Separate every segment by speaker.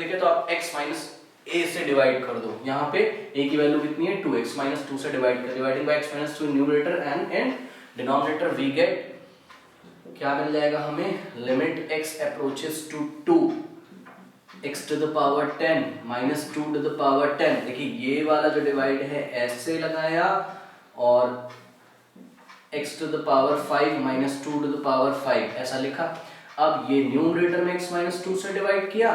Speaker 1: ठीक है, तो आप x माइनस a से डिवाइड कर दो। यहाँ पे a की वैल्यू कितनी है 2x माइनस 2 से डिवाइड कर, dividing by x minus 2 numerator and in denominator we get क्या मिल जाएगा हमें, limit x approaches to 2 x to the power 10 minus 2 to the power 10। देखिए ये वाला जो डिवाइड है ऐसे लगाया और x to the power 5 minus 2 to the power 5 ऐसा लिखा। अब ये न्यूमरेटर में x माइनस 2 से डिवाइड किया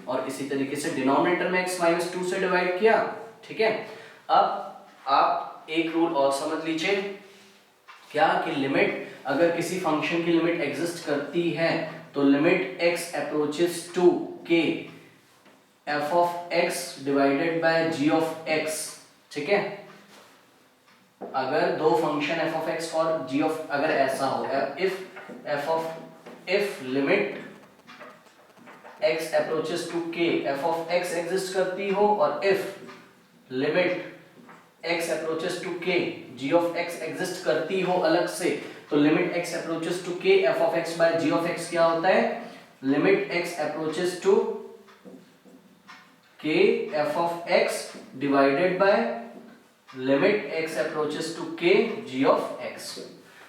Speaker 1: और इसी तरीके से डिनोमिनेटर में x माइनस 2 से डिवाइड किया, ठीक है। अब आप एक रूल और समझ लीजिए, क्या कि लिमिट, अगर किसी फंक्शन की लिमिट एग्जिस्ट करती है तो limit x approaches to k f of x divided by g of x, ठीक है। अगर दो फंक्शन f ऑफ x और g ऑफ, अगर ऐसा हो if limit x approaches to k f of x exist करती हो और if limit x approaches to k g of x exist करती हो अलग से, तो limit x approaches to k f of x by g of x क्या होता है, limit x approaches to k f of x divided by limit x approaches to k g of x।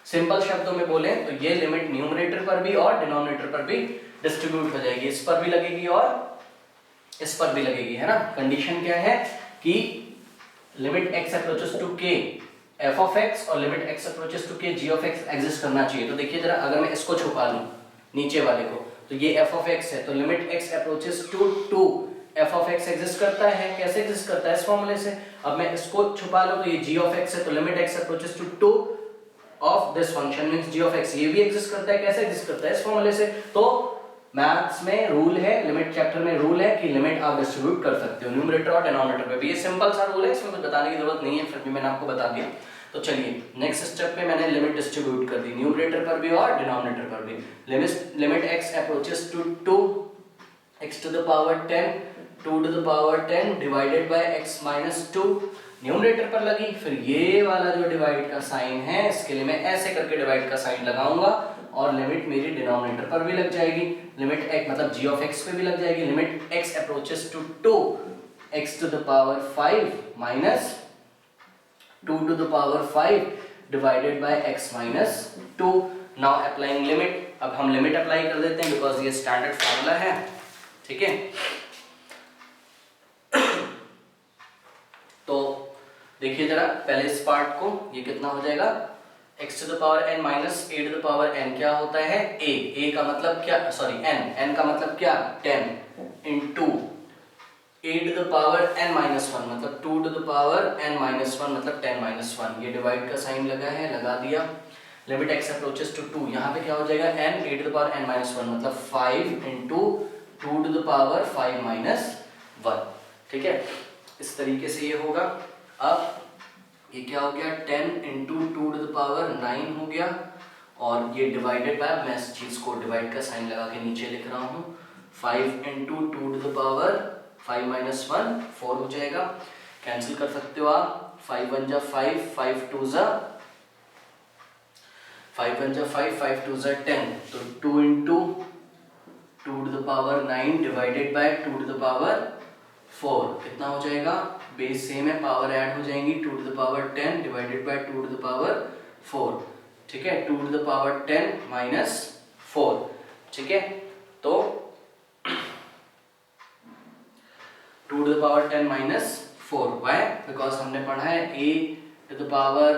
Speaker 1: Simple शब्दों में बोले तो ये limit numerator पर भी और डिनोमिनेटर पर भी डिस्ट्रीब्यूट हो जाएगी, इस पर भी लगेगी और इस पर भी लगेगी, है ना। कंडीशन क्या है कि limit x approaches to k f of x और limit x approaches to k g of x exist करना चाहिए। तो देखिए जरा, अगर मैं इसको छुपा लूं नीचे वाले को, तो ये f ऑफ x है, तो limit x approaches to 2 f of x exist करता है, कैसे एग्जिस्ट करता है, इस फॉर्मूले से। अब मैं इसको छुपा लूं तो ये g ऑफ x है, तो limit x approaches to 2 of this function means g of x, ये भी एग्जिस्ट करता है, कैसे एग्जिस्ट करता है, इस फॉर्मूले से। तो मैथ्स में रूल है, लिमिट चैप्टर में रूल है कि लिमिट आप डिस्ट्रीब्यूट कर सकते हो न्यूमरेटर और डिनोमिनेटर पे भी। ये सिंपल सा रूल है, इसमें कुछ बताने की जरूरत नहीं है, फिर भी मैंने आपको बता दिया। तो चलिए नेक्स्ट स्टेप में मैंने लिमिट डिस्ट्रीब्यूट कर दी न्यूमरेटर पर भी और डिनोमिनेटर पर भी। Limit x approaches to 2 x to the power 10 2 to the power 10 divided by x minus 2 numerator पर लगी। फिर ये वाला जो डिवाइड का साइन है, इसके लिए मैं ऐसे करके डिवाइड का साइन लगाऊंगा और लिमिट मेरी डिनोमिनेटर पर भी लग जाएगी, लिमिट x मतलब g ऑफ x पे भी लग जाएगी। Limit x approaches to 2 x to the power 5 minus 2 to the power 5 divided by x minus 2। Now applying limit, अब हम लिमिट अप्लाई कर देते हैं बिकॉज ये स्टैंडर्ड फार्मूला है, ठीक है। तो देखिए जरा पहले इस पार्ट को, ये कितना हो जाएगा, x to the power n minus a to the power n क्या होता है, a का मतलब क्या, सॉरी n का मतलब क्या 10 into a to the power n minus 1 मतलब 2 to the power n minus 1 मतलब 10 माइनस 1। ये डिवाइड का साइन लगा है, लगा दिया। लिमिट x अप्रोचेस टू 2, यहाँ पे क्या हो जाएगा n a to the power n minus 1 मतलब 5 into 2 to the power 5 minus 1, ठीक है। इस तरीके से ये होगा। अब ये क्या हो गया 10 इंटू 2 टू द पावर 9 हो गया और ये डिवाइडेड बाय, मैं इस चीज को डिवाइड का साइन लगा के नीचे लिख रहा हूँ, 5 into 2 to the power 5 minus 1 4 हो जाएगा। कैंसिल कर सकते हो आप, 5 1 जा 5 5 2 जा 5 1 जा 5 5 2 जा 10, तो 2 into 2 to the power 9 divided by 2 to the power 4 कितना हो जाएगा, बेस सेम है, पावर ऐड हो जाएंगी, 2 to the power 10 divided by 2 to the power 4, ठीक है। 2 टू द पावर 10 माइनस 4, ठीक है। तो 2 to the power 10 minus 4, why, because हमने पढ़ा है a to the power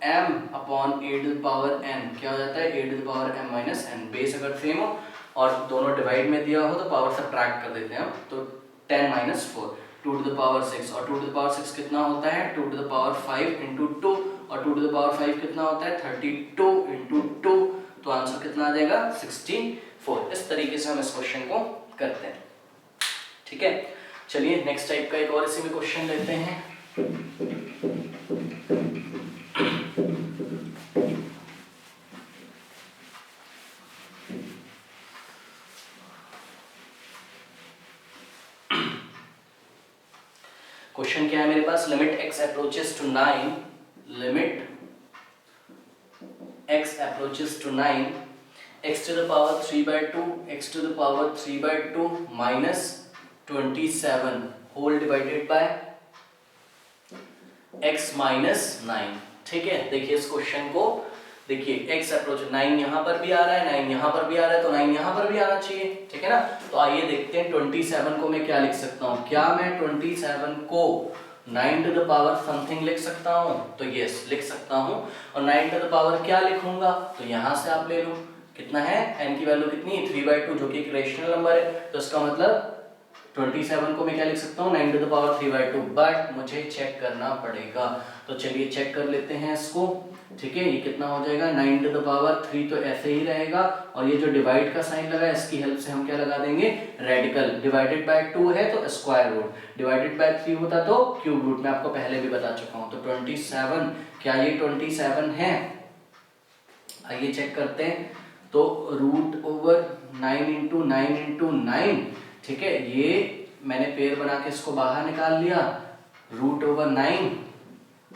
Speaker 1: m upon a to the power n क्या हो जाता है a to the power m minus n। Base अगर सेम हो और दोनों डिवाइड में दिया हो तो पावर सब्ट्रैक्ट कर देते हैं हम, तो 10 माइनस 4 2 टू द पावर 6 और 2 टू द पावर 6 कितना होता है 2 टू द पावर 5 इंटू 2 और 2 टू द पावर 5 कितना होता है 32 इंटू 2, तो आंसर कितना आ जाएगा 64। इस तरीके से हम इस क्वेश्चन को करते हैं, ठीक है। चलिए नेक्स्ट टाइप का एक और इसी में क्वेश्चन लेते हैं। क्वेश्चन क्या है मेरे पास, limit x approaches to 9, limit x approaches to 9 x to the power 3/2 x to the power 3/2 minus 27 whole divided by x minus 9। ठीक है, देखिए इस क्वेश्चन को, देखिए x अप्रोच 9 यहां पर भी आ रहा है, 9 यहां पर भी आ रहा है, तो 9 यहां पर भी आना चाहिए। ठीक है ना, तो आइए देखते हैं 27 को मैं क्या लिख सकता हूं। क्या मैं 27 को 9 टू द पावर समथिंग लिख सकता हूं? तो यस लिख सकता हूं। और 9 टू द पावर क्या लिखूंगा, तो यहां से आप ले लो, कितना है n की वैल्यू कितनी, 3/2, जो कि एक रेशनल नंबर है। तो इसका मतलब 27 को मैं क्या लिख सकता हूँ, 9 टू द पावर 3/2, बट मुझे चेक करना पड़ेगा। तो चलिए चेक कर लेते हैं इसको। ठीक है, ये कितना हो जाएगा, 9 टू द पावर 3 तो ऐसे ही रहेगा, और ये जो डिवाइड का साइन लगा है इसकी हेल्प से हम क्या लगा देंगे, रेडिकल। डिवाइडेड बाय 2 है तो स्क्वायर रूट, डिवाइडेड बाय 3 होता तो क्यूब रूट। मैं आपको पहले भी बता चुका हूँ। तो 27, क्या ये 27 है? आइए चेक करते हैं। तो रूट ओवर 9 इंटू 9 इंटू 9, ठीक है, ये मैंने पेयर बना के इसको बाहर निकाल लिया। रूट ओवर 9,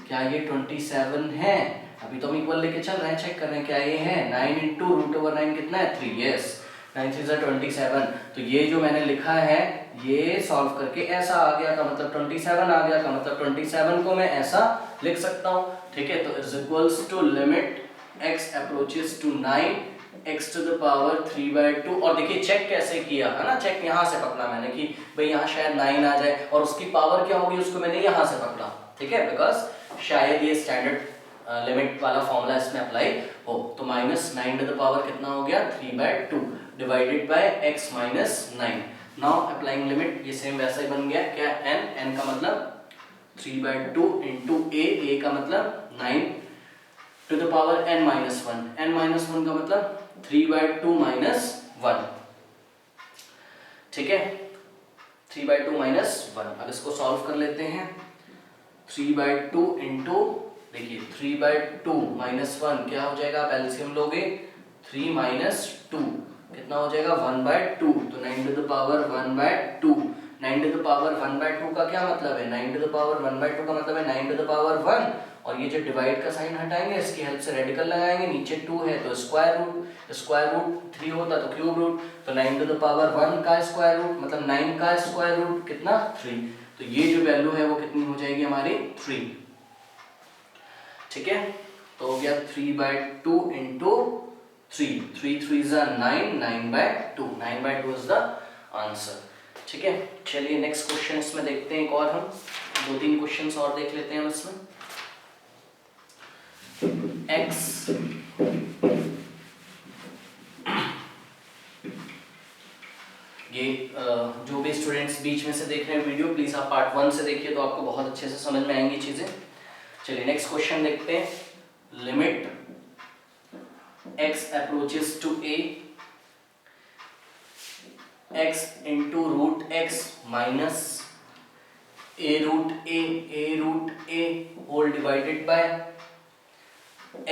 Speaker 1: क्या ये 27 है? अभी तो हम इक्वल लेके चल रहे हैं, चेक कर रहे हैं क्या ये है। 9 इंटू रूट ओवर 9 कितना है, 3। यस, 9 3 जा 27। तो ये जो मैंने लिखा है ये सॉल्व करके ऐसा आ गया, का मतलब 27 आ गया, का मतलब 27 को मैं ऐसा लिख सकता हूँ। ठीक है, तो is equals to limit x approaches to 9 x to the power 3/2। और देखिए चेक कैसे किया है ना, चेक यहाँ से पकड़ा मैंने कि भाई यहाँ शायद 9 आ जाए, और उसकी पावर क्या होगी उसको मैंने यहाँ से पकड़ा। ठीक है, बिकॉज शायद ये स्टैंडर्ड लिमिट वाला फॉर्मूला इसमें अप्लाई हो। तो माइनस 9 टू द पावर कितना हो गया, 3/2 divided by x minus 9। Now applying limit, ये सेम वैसा ही बन गया। क्या n का मतलब 3/2 इंटू a का मतलब 9 to the power n minus 1, n minus 1 का मतलब 3/2 माइनस 1। ठीक है, 3/2 माइनस 1। अब इसको सॉल्व कर लेते हैं। 3/2 इंटू, देखिए 3/2 माइनस 1 क्या हो जाएगा, आप एलसीएम लोगे, 3 माइनस 2 कितना हो जाएगा, 1/2। तो 9 to the power 1/2। 9 to the power 1/2 का क्या मतलब है, 9 टू द पावर 1/2 का मतलब है 9 टू द पावर 1, और ये जो डिवाइड का साइन हटाएंगे इसकी हेल्प से रेडिकल लगाएंगे, नीचे 2 है तो स्क्वायर रूट, स्क्वायर रूट 3 होता तो क्यूब रूट। तो 9 टू द पावर 1 का स्क्वायर रूट मतलब 9 का स्क्वायर रूट कितना, 3। तो ये जो वैल्यू है वो कितनी हो जाएगी हमारी, 3। ठीक है, तो हो गया 3/2 इंटू 3, 3 3 जा 9, 9/2, 9/2 इज द आंसर। ठीक है, चलिए नेक्स्ट क्वेश्चन इसमें देखते हैं। एक और हम 2-3 क्वेश्चंस और देख लेते हैं हम इसमें। x ये जो भी स्टूडेंट्स बीच में से देख रहे हैं वीडियो, प्लीज आप पार्ट 1 से देखिए तो आपको बहुत अच्छे से समझ में आएंगी चीजें। चलिए नेक्स्ट क्वेश्चन देखते हैं। Limit x approaches to a, x into root x minus a root a whole divided by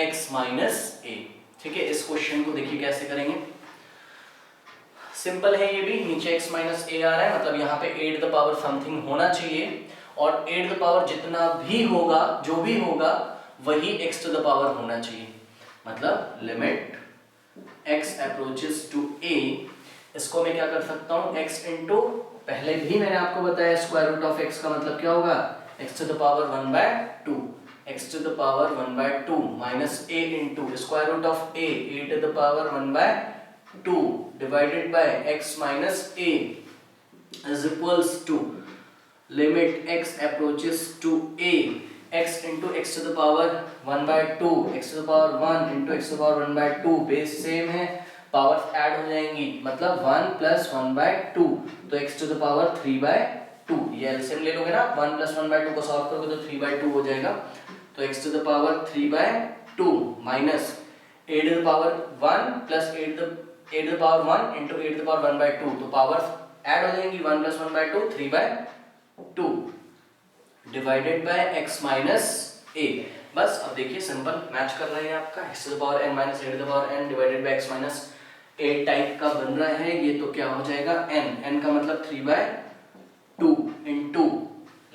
Speaker 1: x minus a। ठीक है, इस क्वेश्चन को देखिए कैसे करेंगे। सिंपल है, ये भी नीचे x माइनस a आ रहा है, मतलब यहाँ पे a to the power something होना चाहिए, और a टू द पावर जितना भी होगा, जो भी होगा वही x टू द पावर होना चाहिए। मतलब limit x approaches to a, इसको मैं क्या कर सकता हूँ, x इंटू, पहले भी मैंने आपको बताया स्क्वायर रूट ऑफ x का मतलब क्या होगा, x to the power 1/2, x to the power 1/2 minus a into square root of a to the power 1/2 divided by x minus a is equals to limit x approaches to a, x into x to the power 1/2, x to the power 1 into x to the power 1/2, base same है, powers add हो जाएंगी, मतलब 1 plus 1/2, तो x to the power 3/2। ये LCM ले लोगे ना, 1 plus 1/2 को सॉल्व करोगे तो 3/2 हो जाएगा। तो x to the power 3/2 minus a to the power 1 plus a to the power 1 into a to the power 1/2, तो पावर्स ऐड हो जाएंगी, 1 plus 1/2 3/2 divided by x minus a। बस अब देखिए सिंपल मैच कर रहे हैं आपका, x to the power n minus a to the power n divided by x minus a type का बन रहा है। ये तो क्या हो जाएगा, n का मतलब 3/2 इंटू,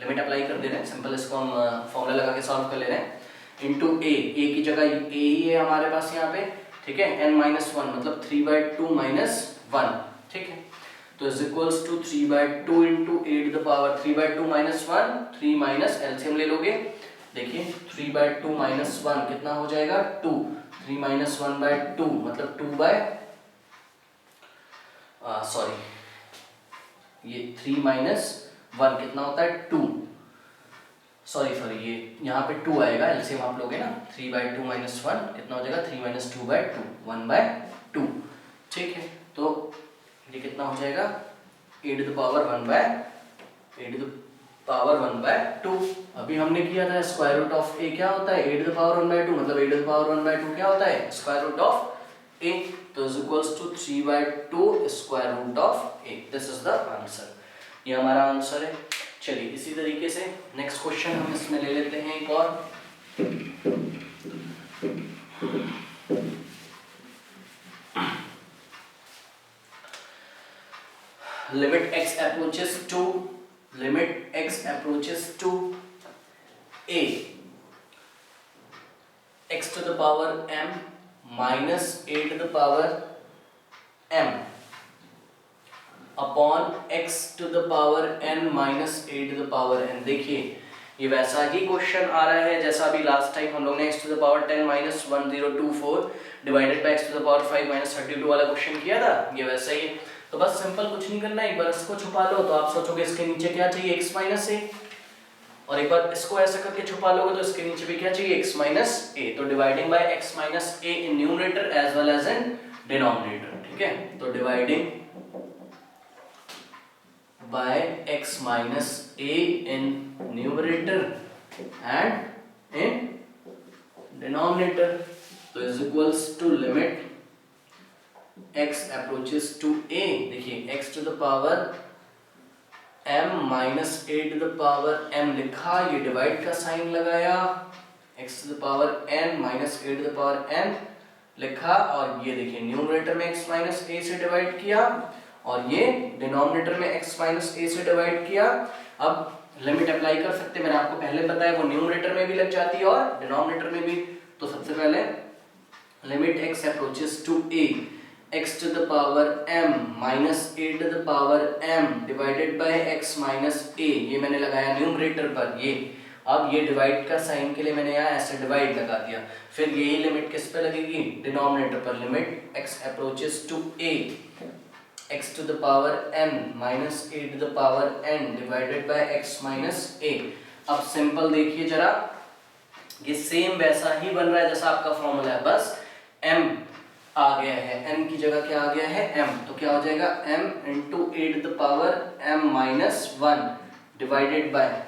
Speaker 1: लिमिट अप्लाई कर दे रहे हैं, सिंपल इसको हम फॉर्मूला लगा के सॉल्व कर ले रहे हैं, इंटू a की जगह a ही है हमारे पास यहाँ पे। ठीक है, n-1 मतलब 3/2 - 1। ठीक है, तो is equals to 3/2 into 8 3 by 2 minus 1, 3 minus LCM ले लोगे, देखिए 3/2 माइनस 1 कितना हो जाएगा 2, 3 माइनस 1/2 मतलब 2 बाय सॉरी ये 3 माइनस 1 कितना होता है 2, सॉरी ये यहाँ पे 2 आएगा, एलसीएम आप लोगे ना, 3/2 माइनस 1 कितना हो जाएगा 3 माइनस 2/2, 1/2, ठीक है। तो ये कितना हो जाएगा 8^1/2। अभी हमने किया था स्क्वायर रूट ऑफ ए क्या होता है 8^1/2, मतलब 8^1/2 क्या होता है स्क्वायर रूट ऑफ ए, तो is equals to 3/2 square root of A. This is the answer, ये हमारा आंसर है। चलिए इसी तरीके से नेक्स्ट क्वेश्चन हम इसमें ले लेते हैं एक और। limit x approaches to a x to the power m minus a to the power m upon x to the power n minus a to the power n। देखिए ये वैसा ही क्वेश्चन आ रहा है जैसा अभी लास्ट टाइम हम लोग ने x to the power 10 minus 1024 divided by x to the power 5 minus 32 वाला क्वेश्चन किया था, ये वैसा ही है। तो बस सिंपल कुछ नहीं करना, एक बार इसको छुपा लो तो आप सोचोगे इसके नीचे क्या चाहिए x माइनस ए, और एक बार इसको ऐसे करके छुपा लोगे तो इसके नीचे भी क्या चाहिए x माइनस ए। तो dividing by x minus A in numerator as well as in denominator, ठीक है। तो dividing by x minus A in numerator and in denominator, तो is equals to limit x approaches to a, देखिए x to the power m minus a to the power m लिखा, ये divide का sign लगाया, x to the power n minus a to the power n लिखा, और ये देखिए numerator में x minus a से डिवाइड किया और ये डिनोमिनेटर में x minus a से डिवाइड किया। अब लिमिट अप्लाई कर सकते हैं, मैंने आपको पहले बताया वो न्यूमरेटर में भी लग जाती है और डिनोमिनेटर में भी। तो सबसे पहले limit x approaches to a x to the power m minus a to the power m divided by x minus a, ये मैंने लगाया न्यूमरेटर पर ये। अब ये डिवाइड का साइन के लिए मैंने यहाँ ऐसे डिवाइड लगा दिया, फिर यही लिमिट किस पे लगेगी डिनोमिनेटर पर, limit x approaches to a x to the power n minus a to the power n divided by x minus a। अब सिंपल देखिए जरा, ये सेम वैसा ही बन रहा है जैसा आपका फॉर्मूला है, बस m आ गया है, n की जगह क्या आ गया है m, तो क्या हो जाएगा m into A to the power m minus 1 divided by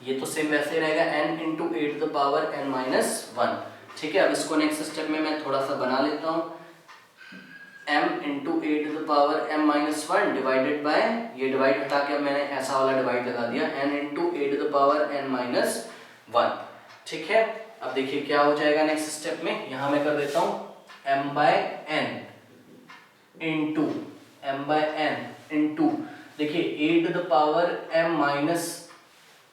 Speaker 1: ये तो सेम वैसे रहेगा n into A to the power n minus 1, ठीक है। अब इसको नेक्स्ट स्टेप में मैं थोड़ा सा बना लेता हूँ, m into A to the power m minus 1 divided by, ये डिवाइड हटा के अब मैंने ऐसा वाला डिवाइड लगा दिया, n into A to the power n minus 1, ठीक है। अब देखिए क्या हो जाएगा नेक्स्ट स्टेप में, यहाँ मैं कर देता हूँ m बाय n इंटू देखिए A to the power m minus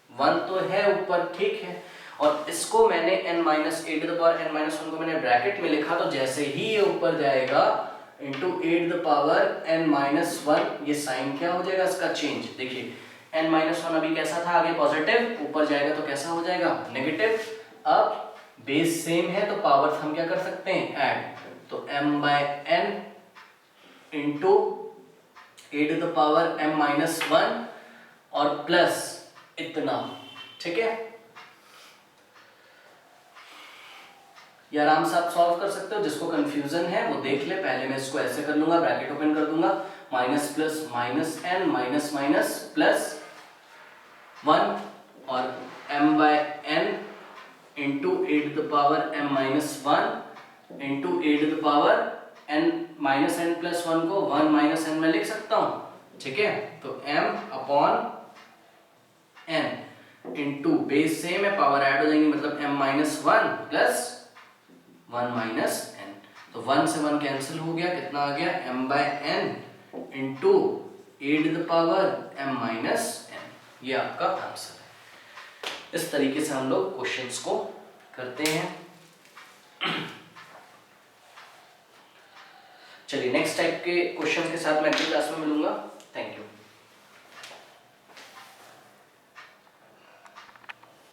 Speaker 1: 1 तो है ऊपर, ठीक है, और इसको मैंने n minus A to the power n minus 1 को मैंने ब्रैकेट में लिखा, तो जैसे ही ये ऊपर जाएगा into A to the power n minus 1, ये साइन क्या हो जाएगा इसका चेंज, देखिए n माइनस 1 अभी कैसा था आगे पॉजिटिव, ऊपर जाएगा तो कैसा हो जाएगा नेगेटिव। अब बेस सेम है तो पावर हम क्या कर सकते हैं ऐड, तो m by n into A to the power m minus 1 और प्लस इतना, ठीक है। ये आराम से आप सॉल्व कर सकते हो, जिसको कंफ्यूजन है वो देख ले, पहले मैं इसको ऐसे कर लूंगा, ब्रैकेट ओपन कर दूंगा, minus plus minus n minus minus plus 1 और m by n into A to the power m minus 1 into A to the power n minus n plus 1 को 1 माइनस n में लिख सकता हूँ, ठीक है। तो m upon n into base same है, पावर ऐड हो जाएंगी, मतलब m minus 1 plus 1 minus n, तो 1 से 1 कैंसिल हो गया, कितना आ गया m by n into A to the power m minus n, ये आपका आंसर है। इस तरीके से हम लोग क्वेश्चंस को करते हैं। चलिए नेक्स्ट टाइप के क्वेश्चंस के साथ मैं अगली क्लास में मिलूंगा।